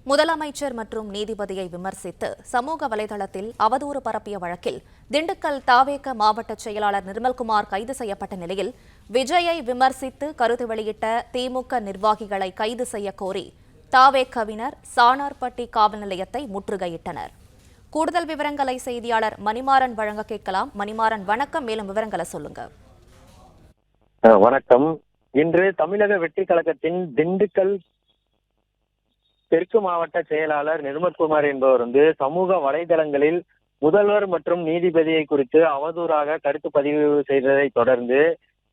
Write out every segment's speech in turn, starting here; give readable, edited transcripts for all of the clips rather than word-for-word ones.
முதலமைச்சர் மற்றும் நீதிபதியை விமர்சித்து சமூக வலைதளத்தில் அவதூறு பரப்பிய வழக்கில் திண்டுக்கல் தாவேக மாவட்ட செயலாளர் நிர்மல்குமார் கைது செய்யப்பட்ட நிலையில் விஜயை விமர்சித்து கருத்து வெளியிட்ட திமுக நிர்வாகிகளை கைது செய்ய கோரி தாவேகவினர் சானார்பட்டி காவல் நிலையத்தை முற்றுகையிட்டனர். கூடுதல் விவரங்களை செய்தியாளர் மணிமாறன் வழங்க கேட்கலாம். மணிமாறன், வணக்கம். மேலும் விவரங்களை சொல்லுங்க. வணக்கம். இன்று தமிழக வெற்றி கழகத்தின் திண்டுக்கல் தெற்கு மாவட்ட செயலாளர் நிர்மல்குமார் என்பவர் சமூக வலைதளங்களில் முதல்வர் மற்றும் நீதிபதியை குறித்து அவதூறாக கருத்து பதிவு செய்ததை தொடர்ந்து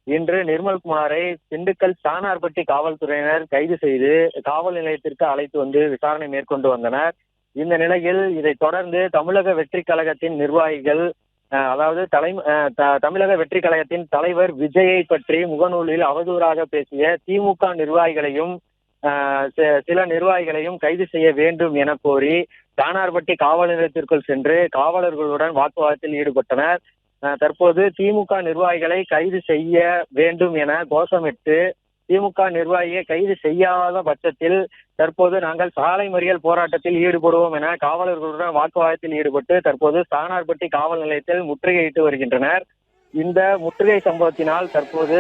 இன்று நிர்மல்குமாரை திண்டுக்கல் சானார்பட்டி காவல்துறையினர் கைது செய்து காவல் நிலையத்திற்கு அழைத்து விசாரணை மேற்கொண்டு வந்தனர். இந்த நிலையில் இதை தொடர்ந்து தமிழக வெற்றி கழகத்தின் நிர்வாகிகள், அதாவது தமிழக வெற்றி கழகத்தின் தலைவர் விஜயை பற்றி முகநூலில் அவதூறாக பேசிய திமுக நிர்வாகிகளையும் சில நிர்வாகிகளையும் கைது செய்ய வேண்டும் என கோரி சானார்பட்டி காவல் நிலையத்திற்குள் சென்று காவலர்களுடன் வாக்குவாதத்தில் ஈடுபட்டனர். தற்போது திமுக நிர்வாகிகளை கைது செய்ய வேண்டும் என கோஷமிட்டு திமுக நிர்வாகியை கைது செய்யாத பட்சத்தில் தற்போது நாங்கள் சாலை மறியல் போராட்டத்தில் ஈடுபடுவோம் என காவலர்களுடன் வாக்குவாதத்தில் ஈடுபட்டு தற்போது சானார்பட்டி காவல் நிலையத்தில் முற்றுகையிட்டு வருகின்றனர். இந்த முற்றுகை சம்பவத்தினால் தற்போது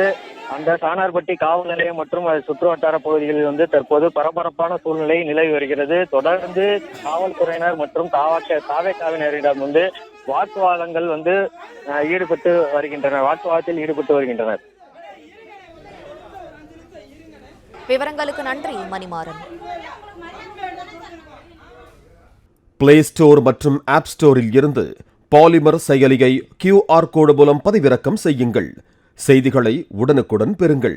அந்த சானார்பட்டி காவல் நிலையம் மற்றும் அது சுற்றுவட்டார பகுதிகளில் தற்போது பரபரப்பான சூழ்நிலை நிலவி வருகிறது. தொடர்ந்து காவல்துறையினர் மற்றும் தாவேகாவினரிடம் வாக்குவாதங்கள் ஈடுபட்டு வருகின்றனர். விவரங்களுக்கு நன்றி மணிமாறன். பிளே ஸ்டோர் மற்றும் ஆப் ஸ்டோரில் இருந்து பாலிமர் செயலியை QR கோடு மூலம் பதிவிறக்கம் செய்யுங்கள். செய்திகளை உடனுக்குடன் பெறுங்கள்.